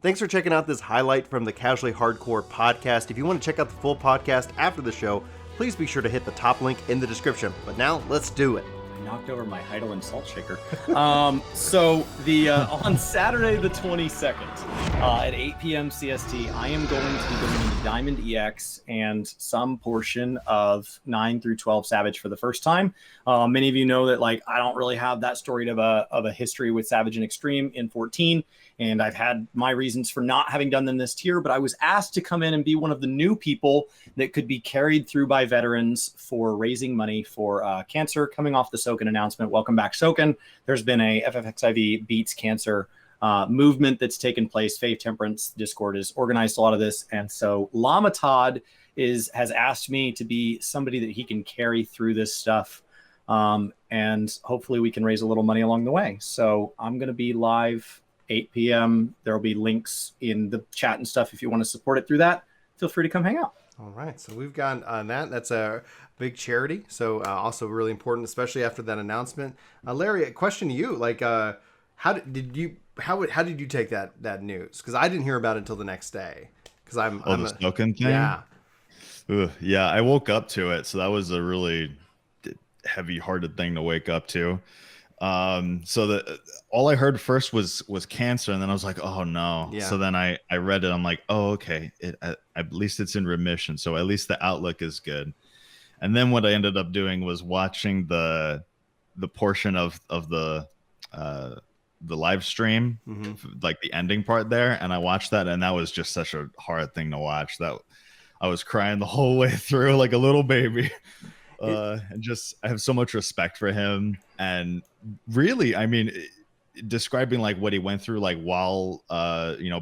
Thanks for checking out this highlight from the Casually Hardcore podcast. If you want to check out the full podcast after the show, please be sure to hit the top link in the description. But now, let's do it. I knocked over my Heidelin salt shaker. So on Saturday the 22nd at 8 p.m. CST, I am going to be going into Diamond EX and some portion of 9 through 12 Savage for the first time. Many of you know that I don't really have that storied of a history with Savage and Extreme in 14. And I've had my reasons for not having done them this tier, but I was asked to come in and be one of the new people that could be carried through by veterans for raising money for cancer. Coming off the Soken announcement, welcome back, Soken. There's been a FFXIV Beats Cancer movement that's taken place. Faith Temperance Discord has organized a lot of this. And so Lama Todd has asked me to be somebody that he can carry through this stuff. And hopefully we can raise a little money along the way. So I'm going to be live 8 p.m. There will be links in the chat and stuff. If you want to support it through that, feel free to come hang out. All right. So we've got that's a big charity. So also really important, especially after that announcement. Larry, a question to you. How did you take that news? Because I didn't hear about it until the next day. Because I'm the Snoken thing? Yeah. Yeah, I woke up to it. So that was a really heavy-hearted thing to wake up to. So all I heard first was cancer, and then I was like, oh no. Yeah. So then I read it. I'm like, oh, okay. At least it's in remission. So at least the outlook is good. And then what I ended up doing was watching the portion of the live stream, like the ending part there. And I watched that, and that was just such a hard thing to watch that I was crying the whole way through like a little baby. And just I have so much respect for him, and really, I mean, describing what he went through while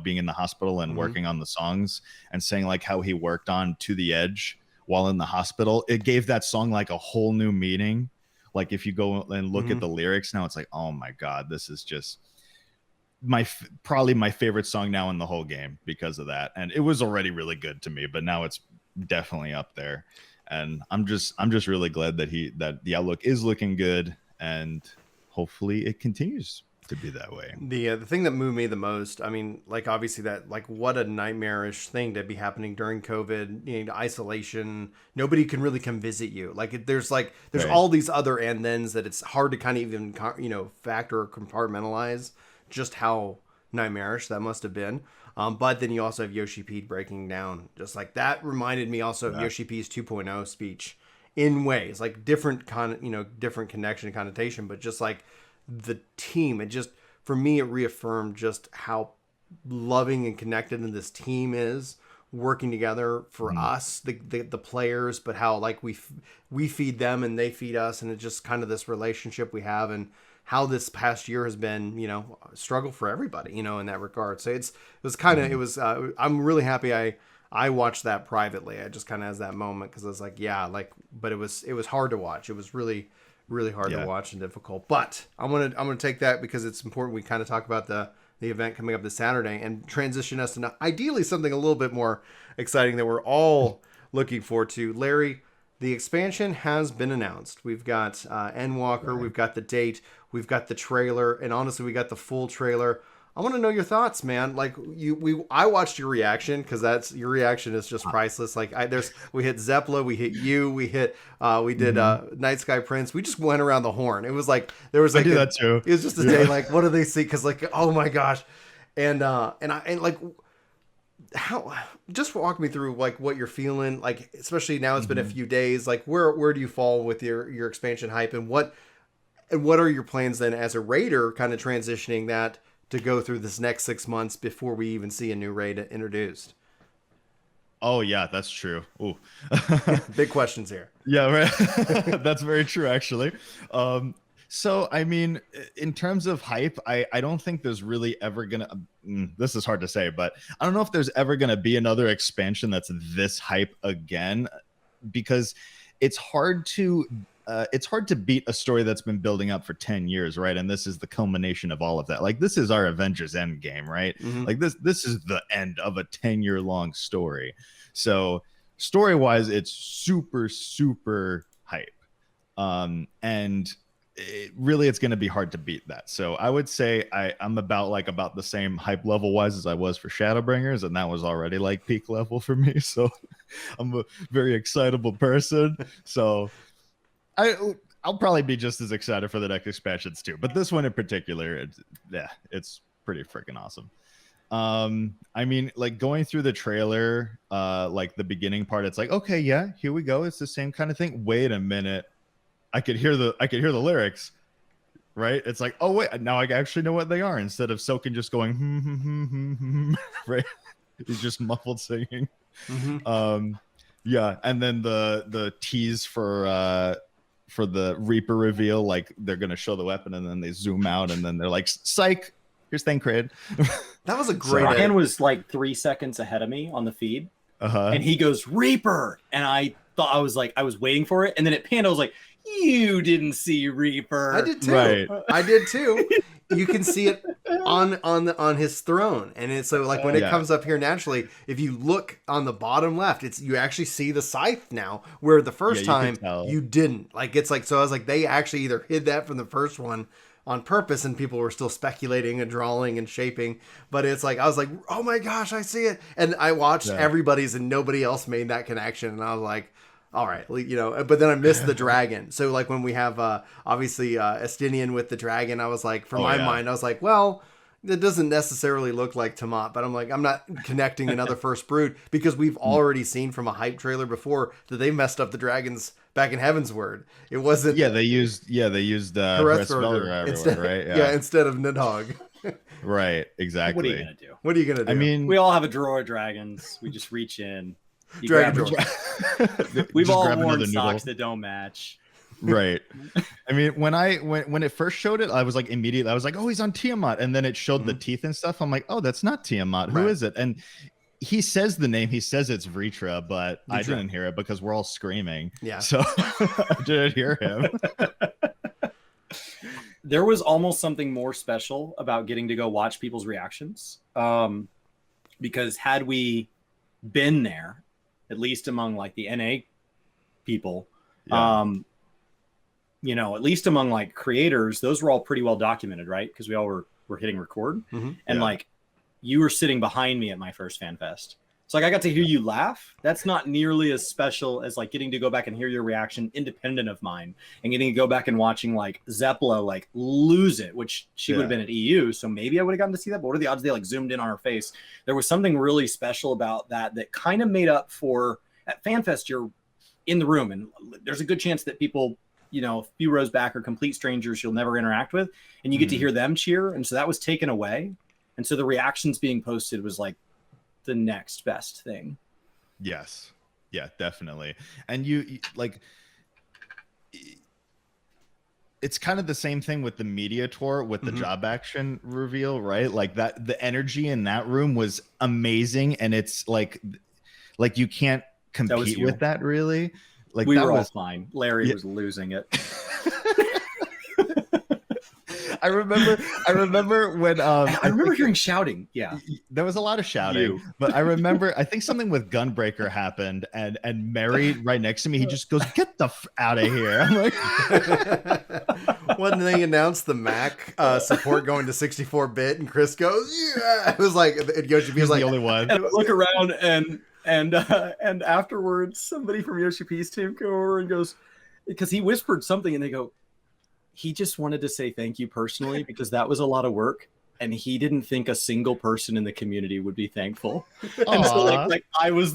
being in the hospital and working on the songs, and saying how he worked on To the Edge while in the hospital, it gave that song a whole new meaning. If you go and look at the lyrics now, it's oh my god, this is just probably my favorite song now in the whole game because of that. And it was already really good to me, but now it's definitely up there. And I'm just really glad that the outlook is looking good, and hopefully it continues to be that way. The thing that moved me the most, I mean, obviously that what a nightmarish thing to be happening during COVID, isolation. Nobody can really come visit you. There's right. All these other and thens that it's hard to kind of even factor or compartmentalize just how nightmarish that must have been. But then you also have Yoshi P breaking down. Just that reminded me also of Yoshi P's 2.0 speech in ways different different connection and connotation, but just the team. It just, for me, it reaffirmed just how loving and connected this team is working together for us, the players, but how we feed them and they feed us, and it's just kind of this relationship we have, and how this past year has been, a struggle for everybody, in that regard. So I'm really happy I watched that privately. I just kind of has that moment because I was but it was hard to watch. It was really, really hard to watch and difficult. But I'm gonna take that because it's important. We kind of talk about the event coming up this Saturday and transition us to ideally something a little bit more exciting that we're all looking forward to. Larry, the expansion has been announced. We've got Endwalker, right. We've got the date, we've got the trailer, and honestly, we got the full trailer. I want to know your thoughts, man. I watched your reaction because your reaction is just priceless. We hit Zeppela, we hit you, we did Night Sky Prince. We just went around the horn. It was there was I do that too. It was just a day what do they see? Because oh my gosh, how, just walk me through what you're feeling, especially now it's been a few days. Where do you fall with your expansion hype, and what are your plans then as a raider, kind of transitioning that to go through this next 6 months before we even see a new raid introduced? Oh yeah, that's true. Ooh. Big questions here. Yeah, right. That's very true, actually. So, I mean, in terms of hype, I don't think there's really ever gonna, this is hard to say, but I don't know if there's ever gonna be another expansion that's this hype again, because it's hard to beat a story that's been building up for 10 years, right? And this is the culmination of all of that. This is our Avengers Endgame, right? This is the end of a 10-year long story. So story-wise, it's super, super hype. And it's going to be hard to beat that. So I would say I'm about the same hype level wise as I was for Shadowbringers, and that was already like peak level for me. So I'm a very excitable person. So I'll probably be just as excited for the next expansions too. But this one in particular, it's pretty freaking awesome. I mean, like going through the trailer, like the beginning part, it's like, okay, yeah, here we go. It's the same kind of thing. Wait a minute. I could hear the lyrics, right? It's like, oh wait, now I actually know what they are, instead of Soken just going right? He's just muffled singing. Yeah, and then the tease for the Reaper reveal, like they're gonna show the weapon and then they zoom out and then they're like, psych, here's Thancred. That was a great Ryan was like 3 seconds ahead of me on the feed, and he goes Reaper, and I thought I was waiting for it, and then it panned. I was like, you didn't see Reaper. I did too. Right. I did too. You can see it on his throne, and it's so like when it comes up here naturally, if you look on the bottom left, you actually see the scythe now, where the first time you didn't. Like it's like, so I was like, they actually either hid that from the first one on purpose, and people were still speculating and drawing and shaping, but it's like I was like, oh my gosh, I see it, and I watched everybody's, and nobody else made that connection, and I was like, all right, you know, but then I missed the dragon. So like when we have obviously Estinian with the dragon, I was like, for my mind, I was like, well, it doesn't necessarily look like Tiamat, but I'm like, I'm not connecting another First Brood, because we've already seen from a hype trailer before that they messed up the dragons back in Heavensward. It wasn't. Yeah, they used Hraesvelgr instead, right? Yeah, instead of Nidhogg. Right, exactly. What are you gonna do? What are you gonna do? I mean, we all have a drawer of dragons. We just reach in. Dragon We've all worn socks that don't match. Right. I mean, when it first showed it, I was like, immediately, I was like, oh, he's on Tiamat. And then it showed the teeth and stuff. I'm like, oh, that's not Tiamat. Who is it? And he says the name. He says it's Vritra, but I didn't hear it because we're all screaming. Yeah. So I didn't hear him. There was almost something more special about getting to go watch people's reactions. Because had we been there, at least among like the NA people, you know, at least among like creators, those were all pretty well documented, right? Because we all were hitting record, and like you were sitting behind me at my first FanFest. So like I got to hear you laugh. That's not nearly as special as like getting to go back and hear your reaction independent of mine, and getting to go back and watching like Zepla like lose it, which she would have been at EU. So maybe I would have gotten to see that. But what are the odds they like zoomed in on her face? There was something really special about that kind of made up for at FanFest. You're in the room, and there's a good chance that people, you know, a few rows back are complete strangers you'll never interact with, and you get to hear them cheer. And so that was taken away. And so the reactions being posted was like the next best thing. Yes. Yeah, definitely. And you like, it's kind of the same thing with the media tour with the job action reveal, right? Like that, the energy in that room was amazing. And it's like you can't compete with that really. Like we were all fine. Larry was losing it. I remember when I remember hearing shouting. Yeah, there was a lot of shouting. But I remember, I think something with Gunbreaker happened, and Mary right next to me, he just goes, "Get the out of here!" I'm like, when they announced the Mac support going to 64-bit, and Chris goes, "Yeah!" It was like, and Yoshi P was like the only one. And I look around, and afterwards, somebody from Yoshi P's team go over and goes, because he whispered something, and they go, he just wanted to say thank you personally, because that was a lot of work, and he didn't think a single person in the community would be thankful. And so like I was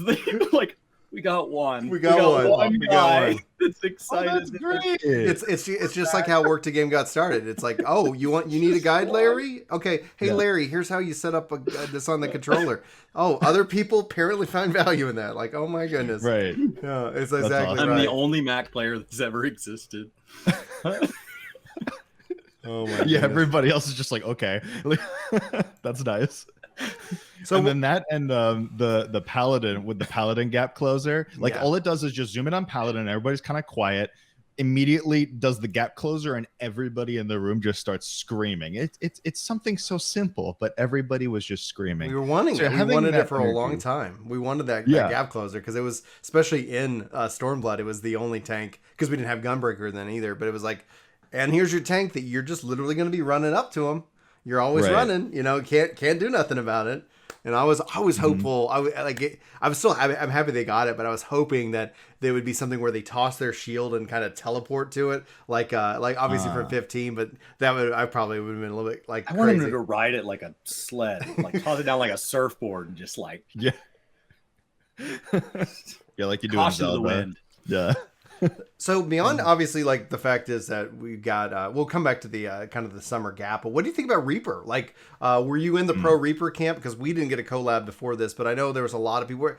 like, we got one. We got one guy that's excited. That's great. It's just like how Work to Game got started. It's like, oh, you need a guide, Larry? Okay, hey Larry, here's how you set up this on the controller. Oh, other people apparently find value in that. Like, oh my goodness. Right. Yeah, it's exactly awesome. right. I'm the only Mac player that's ever existed. Oh my goodness. Yeah, everybody else is just like, okay. That's nice. So and then that and the Paladin with the Paladin gap closer, like all it does is just zoom in on Paladin, everybody's kind of quiet, immediately does the gap closer, and everybody in the room just starts screaming. It's something so simple, but everybody was just screaming. We were wanting it. We wanted it for a long time. We wanted that gap closer, because it was, especially in Stormblood, it was the only tank, because we didn't have Gunbreaker then either, but it was like, and here's your tank that you're just literally going to be running up to him. You're always Right. running, can't do nothing about it. And I was hopeful. I'm happy they got it, but I was hoping that there would be something where they toss their shield and kind of teleport to it, like obviously for 15. But I probably would have been a little bit like I crazy. wanted him to ride it like a sled, like toss it down like a surfboard, and just like Yeah. Yeah, like you do in caution to the Zelda. wind. Yeah. So beyond obviously like the fact is that we got we'll come back to the kind of the summer gap, but what do you think about Reaper? Like were you in the pro Reaper camp? Because we didn't get a collab before this, but I know there was a lot of people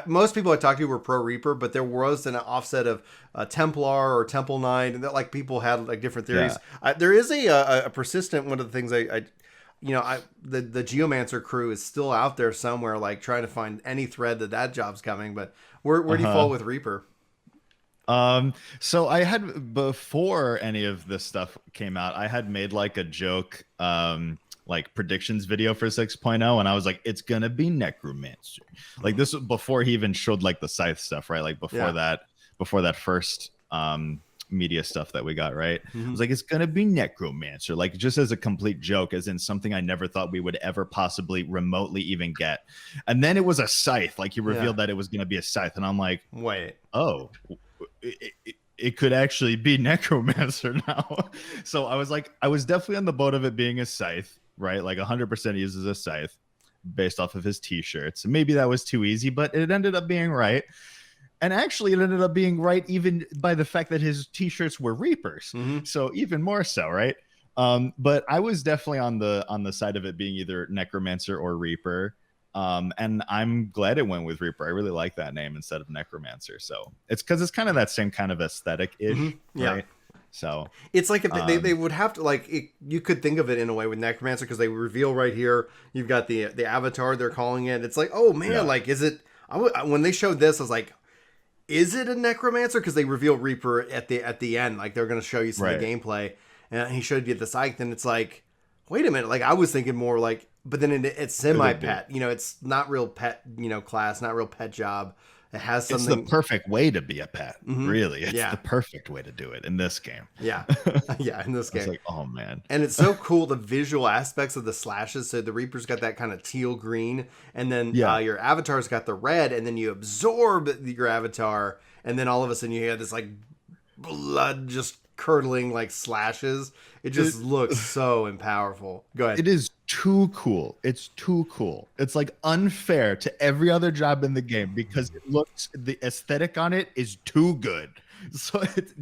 most people I talked to were pro Reaper, but there was an offset of Templar or Temple Knight, and that like people had like different theories. There is a persistent one of the things the Geomancer crew is still out there somewhere, like trying to find any thread that job's coming, but where do you fall with Reaper? So I had, before any of this stuff came out, I had made like a joke, like predictions video for 6.0, and I was like, it's gonna be Necromancer. Like this was before he even showed like the Scythe stuff, right? Like before that first media stuff that we got, right? I was like, it's gonna be Necromancer, like just as a complete joke, as in something I never thought we would ever possibly remotely even get. And then it was a Scythe, like he revealed that it was gonna be a Scythe, and I'm like, wait, oh, it could actually be Necromancer now. So I was like, I was definitely on the boat of it being a Scythe, right? Like 100% uses a Scythe based off of his t-shirts. Maybe that was too easy, but it ended up being right. And actually it ended up being right even by the fact that his t-shirts were Reapers. So even more so, right? But I was definitely on the side of it being either Necromancer or Reaper. And I'm glad it went with Reaper. I really like that name instead of Necromancer. So it's because it's kind of that same kind of aesthetic-ish, right? So it's like if they would have to you could think of it in a way with Necromancer, because they reveal right here you've got the avatar they're calling it. It's like, oh man, like is it? When they showed this, I was like, is it a Necromancer? Because they reveal Reaper at the end, like they're going to show you some of the gameplay, and he showed you the Scythe, and it's like, wait a minute, like I was thinking more like. But then it's semi-pet, it's not real pet, class, not real pet job. It has something. It's the perfect way to be a pet, really. It's the perfect way to do it in this game. Yeah, in this game. It's like, oh man. And it's so cool, the visual aspects of the slashes. So the Reaper's got that kind of teal green, and then your avatar's got the red, and then you absorb your avatar, and then all of a sudden you have this like blood just curdling like slashes. It just looks so and powerful. Go ahead. It is too cool. It's too cool. It's like unfair to every other job in the game because the aesthetic on it is too good. So it's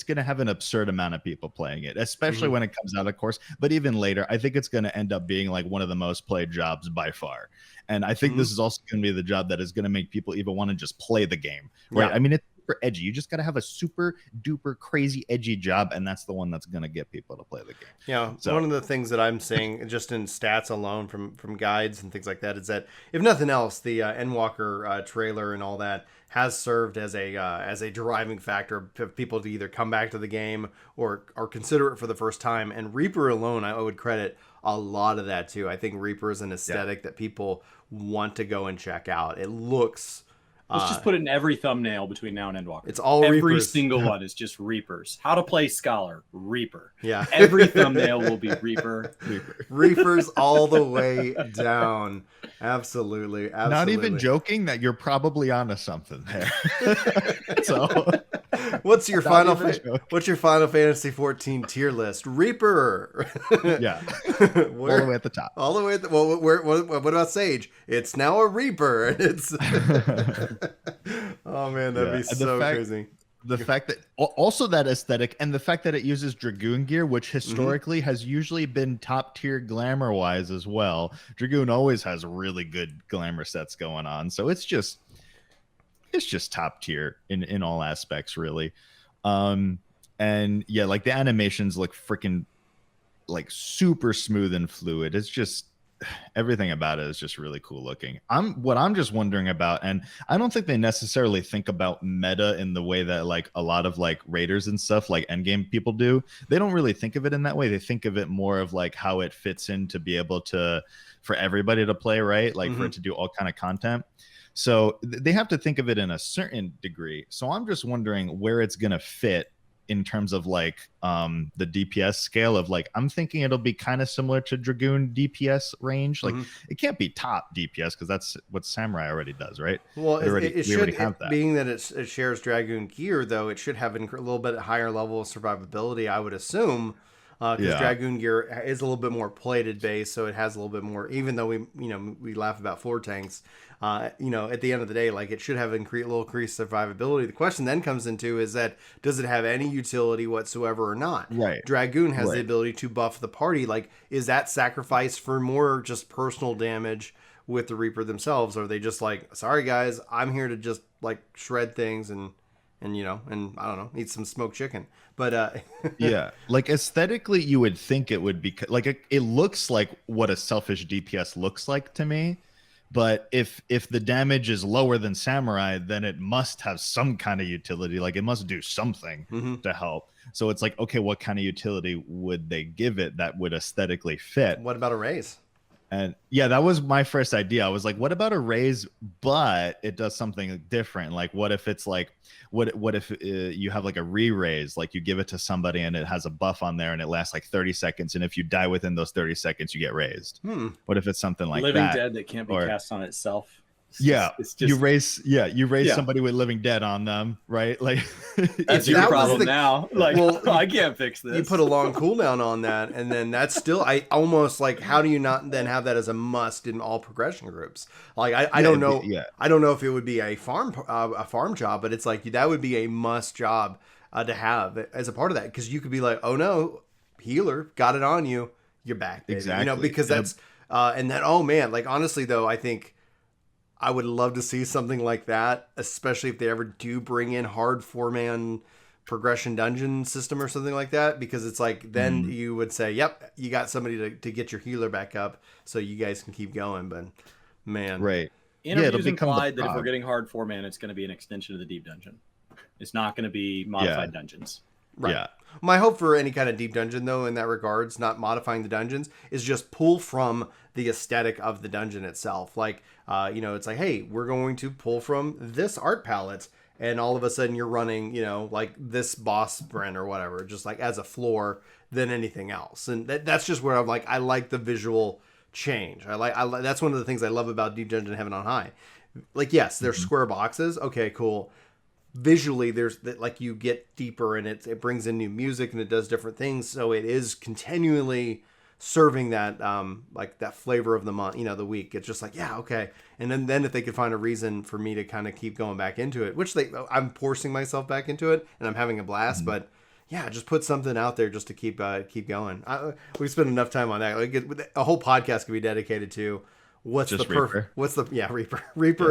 going to have an absurd amount of people playing it, especially when it comes out, of course. But even later, I think it's going to end up being like one of the most played jobs by far. And I think this is also going to be the job that is going to make people even want to just play the game, right? Yeah. I mean, it's super edgy. You just got to have a super duper crazy edgy job, and that's the one that's going to get people to play the game. Yeah, so, one of the things that I'm seeing just in stats alone from guides and things like that is that, if nothing else, the Endwalker trailer and all that has served as a driving factor of people to either come back to the game or consider it for the first time. And Reaper alone, I would credit a lot of that too. I think Reaper is an aesthetic that people want to go and check out. It looks. Let's just put it in every thumbnail between now and Endwalker. It's all every Reapers. Single one is just Reapers. How to play Scholar, Reaper. Yeah. Every thumbnail will be Reaper. Reapers all the way down. Absolutely. Not even joking that you're probably onto something there. So what's your Final Fantasy XIV tier list? Reaper. Yeah. All the way at the top. All the way at the what about Sage? It's now a Reaper. It's oh man, that'd be so crazy. The fact that also that aesthetic and the fact that it uses Dragoon gear, which historically has usually been top tier glamour wise as well. Dragoon always has really good glamour sets going on. So it's just top tier in all aspects, really. And yeah, like the animations look freaking like super smooth and fluid. It's just everything about it is just really cool looking. What I'm just wondering about, and I don't think they necessarily think about meta in the way that like a lot of like raiders and stuff like endgame people do. They don't really think of it in that way. They think of it more of like how it fits in to be able to for everybody to play, right? Like for it to do all kind of content. So they have to think of it in a certain degree. So I'm just wondering where it's going to fit in terms of like the DPS scale of like, I'm thinking it'll be kind of similar to Dragoon DPS range. Like it can't be top DPS because that's what Samurai already does, right? Well, we already have that. Being that it shares Dragoon gear, though, it should have a little bit higher level of survivability, I would assume. Because Dragoon gear is a little bit more plated base, so it has a little bit more. Even though we laugh about floor tanks, at the end of the day, like it should have a little increased survivability. The question then comes into is that does it have any utility whatsoever or not? Right. Dragoon has the ability to buff the party. Like, is that sacrificed for more just personal damage with the Reaper themselves? Or are they just like, sorry guys, I'm here to just like shred things and I don't know, eat some smoked chicken. But yeah, like aesthetically, you would think it would be like it looks like what a selfish DPS looks like to me. But if the damage is lower than Samurai, then it must have some kind of utility. Like it must do something to help. So it's like, okay, what kind of utility would they give it that would aesthetically fit? What about a raise? And yeah, that was my first idea. I was like, what about a raise, but it does something different? Like, what if it's like, what if you have like a re-raise, like you give it to somebody and it has a buff on there and it lasts like 30 seconds. And if you die within those 30 seconds, you get raised. What if it's something like Living that? Dead that can't be cast on itself. It's just, you raise somebody with Living Dead on them, right? Like that's your problem now. Like, well, I can't fix this. You put a long cooldown on that, and then that's still almost like, how do you not then have that as a must in all progression groups? Like I don't know. I don't know if it would be a farm job, but it's like that would be a must job to have as a part of that, because you could be like, oh no, healer got it on you, you're back, baby. Exactly. Because that's and then, oh man, like honestly though, I think I would love to see something like that, especially if they ever do bring in hard 4-man progression dungeon system or something like that, because it's like, then you would say, yep, you got somebody to get your healer back up so you guys can keep going. But man. Right. Interviews implied that if we're getting hard 4-man, it's going to be an extension of the deep dungeon. It's not going to be modified dungeons. Right. Yeah. My hope for any kind of deep dungeon, though, in that regards, not modifying the dungeons, is just pull from the aesthetic of the dungeon itself. Like, it's like, hey, we're going to pull from this art palette, and all of a sudden you're running, like this boss sprint or whatever, just like as a floor than anything else. And that's just where I'm like, I like the visual change. I like that's one of the things I love about Deep Dungeon Heaven on High. Like, yes, they're square boxes. Okay, cool. Visually, there's that, like, you get deeper and it brings in new music and it does different things, so it is continually serving that like that flavor of the month, the week. It's just like, yeah, okay. And then if they could find a reason for me to kind of keep going back into it, which I'm forcing myself back into it and I'm having a blast, but yeah, just put something out there just to keep going. We spent enough time on that. Like, a whole podcast could be dedicated to Reaper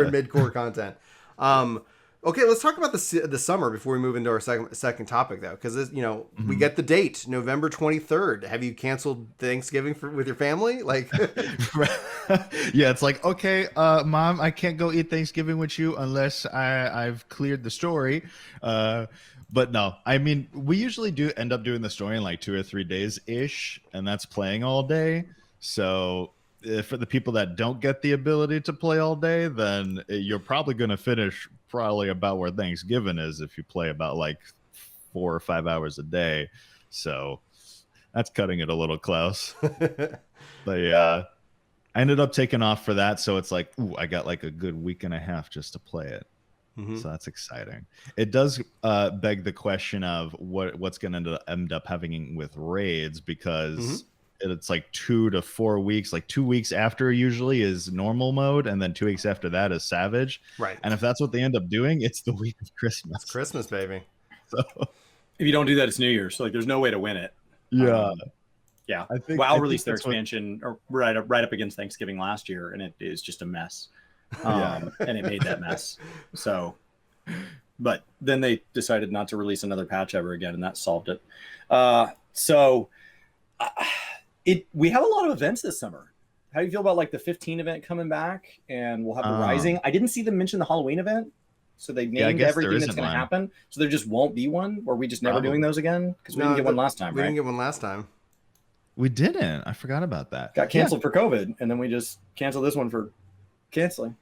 and mid-core content. Okay, let's talk about the summer before we move into our second topic, though, because we get the date, November 23rd. Have you canceled Thanksgiving with your family? Like, yeah, it's like, okay, Mom, I can't go eat Thanksgiving with you unless I've cleared the story. But no, I mean, we usually do end up doing the story in like 2 or 3 days ish, and that's playing all day. So for the people that don't get the ability to play all day, then you're probably going to finish probably about where Thanksgiving is if you play about like 4 or 5 hours a day. So that's cutting it a little close. But yeah, I ended up taking off for that. So it's like, ooh, I got like a good week and a half just to play it. So that's exciting. It does beg the question of what's going to end up having with raids, because it's like 2 to 4 weeks, like 2 weeks after usually is normal mode, and then 2 weeks after that is savage. Right. And if that's what they end up doing, it's the week of Christmas. It's Christmas, baby. So if you don't do that, it's New Year's. So like, there's no way to win it. Yeah. Yeah. WoW released their expansion right up against Thanksgiving last year, and it is just a mess. And it made that mess. So, but then they decided not to release another patch ever again, and that solved it. We have a lot of events this summer. How do you feel about like the 15 event coming back, and we'll have the Rising? I didn't see them mention the Halloween event, so they named everything that's going to happen. So there just won't be one, or we just never doing those again, because we didn't get one last time. We didn't get one last time. We didn't. I forgot about that. Got canceled for COVID, and then we just canceled this one for canceling.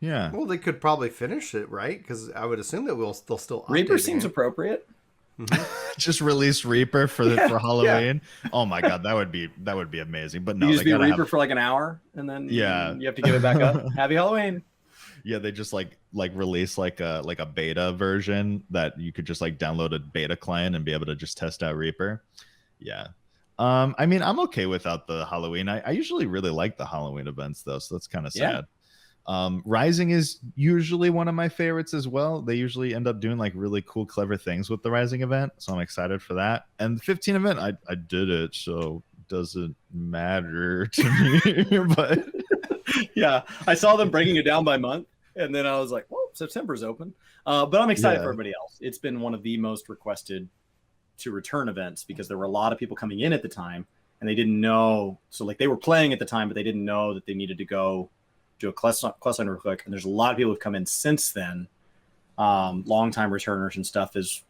Yeah. Well, they could probably finish it, right? Because I would assume that they'll still. Reaper seems appropriate. Just release Reaper for for Halloween. Yeah. Oh my god, that would be amazing. But no, you just be Reaper for like an hour, and then you have to give it back up. Happy Halloween. Yeah, they just like release like a beta version that you could just like download a beta client and be able to just test out Reaper. Yeah. I mean, I'm okay without the Halloween. I usually really like the Halloween events though, so that's kind of sad. Rising is usually one of my favorites as well. They usually end up doing like really cool, clever things with the Rising event, so I'm excited for that. And the 15 event, I did it, so it doesn't matter to me. But yeah, I saw them breaking it down by month, and then I was like, well, September's open. But I'm excited for everybody else. It's been one of the most requested to return events because there were a lot of people coming in at the time, and they didn't know. So like they were playing at the time, but they didn't know that they needed to go do a quest line real quick. And there's a lot of people who've come in since then, long-time returners and stuff. Is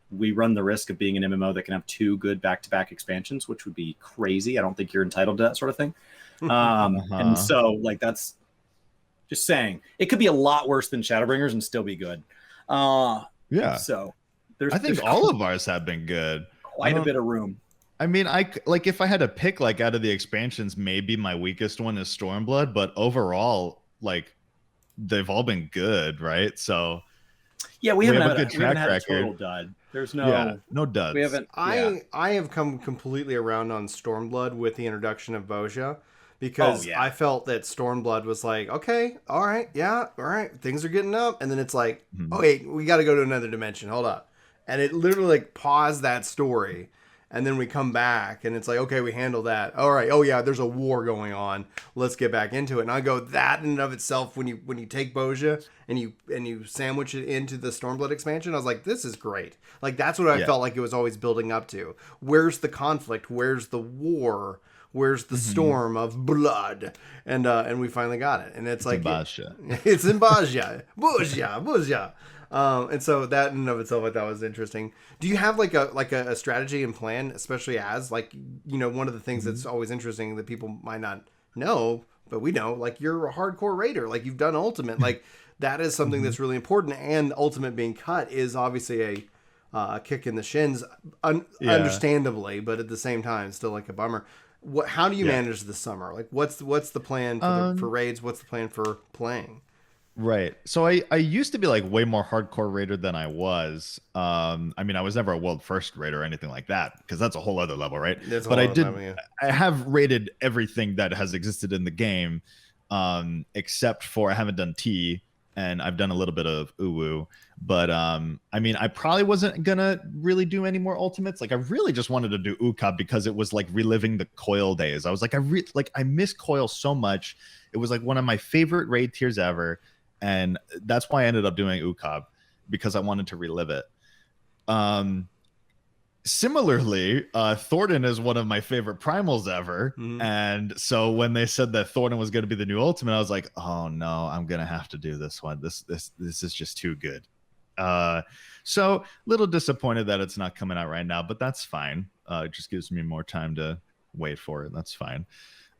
we run the risk of being an MMO that can have 2 good back-to-back expansions, which would be crazy. I don't think you're entitled to that sort of thing. And so like that's just saying it could be a lot worse than Shadowbringers and still be good. Yeah. So I think all of ours have been good. Quite a bit of room. I mean, like if I had to pick like out of the expansions, maybe my weakest one is Stormblood, but overall, like they've all been good, right? So yeah, we haven't had a total dud. There's no duds. We haven't. I have come completely around on Stormblood with the introduction of Bozja, because I felt that Stormblood was like, okay, all right, things are getting up, and then it's like, oh wait, we got to go to another dimension. Hold up, and it literally like paused that story. And then we come back, and it's like, okay, we handle that. All right. Oh yeah, there's a war going on. Let's get back into it. And I go, that in and of itself, when you take Bozja and you sandwich it into the Stormblood expansion, I was like, this is great. Like that's what I felt like it was always building up to. Where's the conflict? Where's the war? Where's the storm of blood? And we finally got it. And it's like it's in Bozja. Bozja. And so that in and of itself, I thought was interesting. Do you have like a strategy and plan, especially as like, you know, one of the things that's always interesting that people might not know, but we know, like you're a hardcore raider, like you've done Ultimate, like that is something that's really important. And Ultimate being cut is obviously a kick in the shins, understandably, but at the same time, still like a bummer. How do you manage this summer? Like what's the plan for raids? What's the plan for playing? Right. So I used to be like way more hardcore raider than I was. I mean, I was never a world first raider or anything like that, because that's a whole other level, right? But I have raided everything that has existed in the game, except for I haven't done T, and I've done a little bit of Uwu. But I mean, I probably wasn't gonna really do any more ultimates. Like I really just wanted to do Ukab because it was like reliving the Coil days. I was like, I miss Coil so much. It was like one of my favorite raid tiers ever. And that's why I ended up doing Ukab, because I wanted to relive it. Similarly, Thornton is one of my favorite primals ever. And so when they said that Thornton was going to be the new ultimate, I was like, oh no, I'm going to have to do this one. This is just too good. So a little disappointed that it's not coming out right now, but that's fine. It just gives me more time to wait for it. That's fine.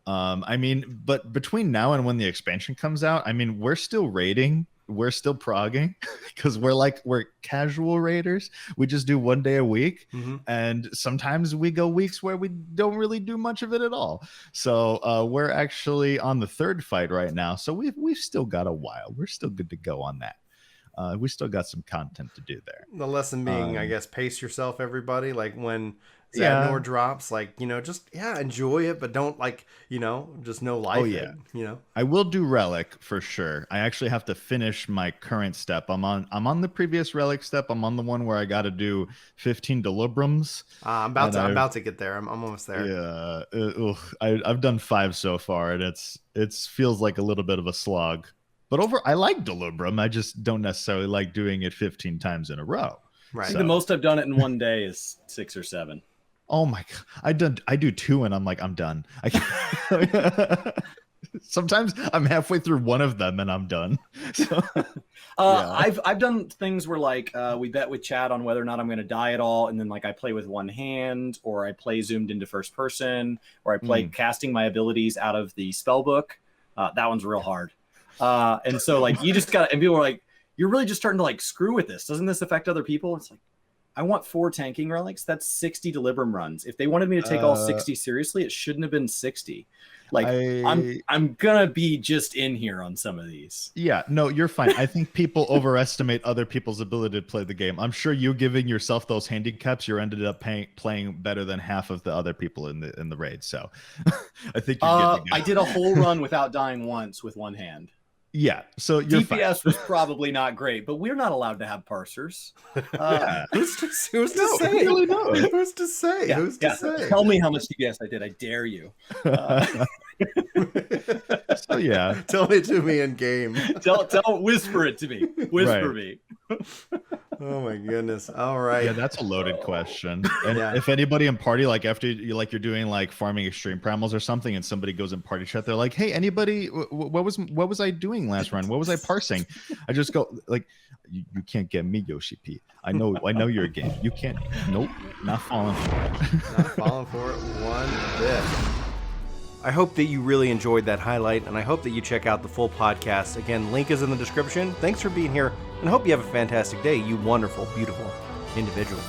I mean, but between now and when the expansion comes out, I mean, we're still raiding, we're still progging, because we're casual raiders. We just do 1 day a week, and sometimes we go weeks where we don't really do much of it at all. So we're actually on the 3rd fight right now, so we've still got a while. We're still good to go on that. We still got some content to do there. The lesson being, I guess, pace yourself, everybody. Like when Zadnor drops, like, you know, just enjoy it, but don't like, you know, just no life. You know, I will do Relic for sure. I actually have to finish my current step. I'm on the previous Relic step. I'm on the one where I got to do 15 Delibrums. I'm about to get there. I'm almost there. Yeah, I've done 5 so far, and it feels like a little bit of a slog. But I like Delibrum. I just don't necessarily like doing it 15 times in a row. Right. So. The most I've done it in 1 day is 6 or 7. Oh my god, I do 2 and I'm like, I'm done. Sometimes I'm halfway through one of them and I'm done. So, I've done things where like we bet with chat on whether or not I'm going to die at all, and then like I play with one hand, or I play zoomed into first person, or I play casting my abilities out of the spell book. That one's real hard. And so like you just got, and people are like, you're really just starting to like screw with this. Doesn't this affect other people? It's like, I want 4 tanking relics. That's 60 Delibram runs. If they wanted me to take all 60 seriously, it shouldn't have been 60. Like I'm gonna be just in here on some of these. Yeah, no, you're fine. I think people overestimate other people's ability to play the game. I'm sure you giving yourself those handicaps, you ended up playing better than half of the other people in the raid. So I think you're good to go. I did a whole run without dying once with one hand. Yeah, so you're DPS fine. was probably not great, but we're not allowed to have parsers. Yeah. Who's to say? Who's to say? Yeah, Who's to say? Tell me how much DPS I did. I dare you. So yeah, tell it to me in game. Whisper it to me. Whisper me. Oh my goodness! All right. Yeah, that's a loaded question. And if anybody in party, like after you're doing like farming extreme primals or something, and somebody goes in party chat, they're like, "Hey, anybody, what was I doing last run? What was I parsing?" I just go like, "You can't get me, Yoshi P. I know your game. You can't. Nope, not falling for it. Not falling for it one bit." I hope that you really enjoyed that highlight, and I hope that you check out the full podcast. Again, link is in the description. Thanks for being here, and I hope you have a fantastic day, you wonderful, beautiful individual.